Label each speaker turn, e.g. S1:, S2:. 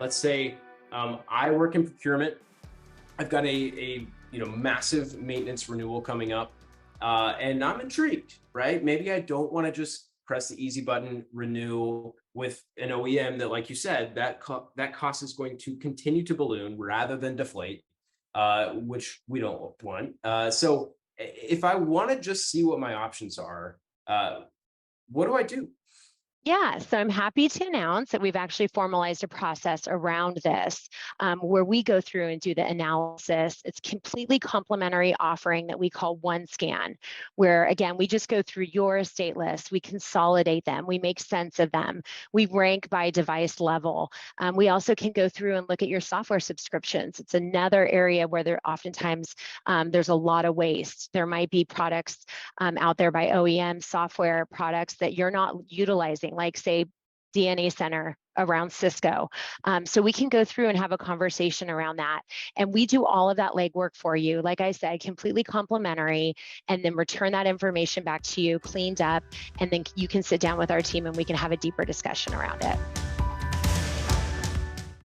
S1: Let's say I work in procurement. I've got a massive maintenance renewal coming up, and I'm intrigued, right? Maybe I don't want to just press the easy button, renew with an OEM that, like you said, that cost is going to continue to balloon rather than deflate, which we don't want. So if I want to just see what my options are, uh, what do I do?
S2: Yeah, so I'm happy to announce that we've actually formalized a process around this where we go through and do the analysis. It's completely complimentary offering that we call OneScan, where again, we just go through your estate list, we consolidate them, we make sense of them, we rank by device level. We also can go through and look at your software subscriptions. It's another area where there oftentimes there's a lot of waste. There might be products out there by OEM software products that you're not utilizing, like say DNA Center around Cisco. So we can go through and have a conversation around that. And we do all of that legwork for you. Like I said, completely complimentary, and then return that information back to you cleaned up. And then you can sit down with our team and we can have a deeper discussion around it.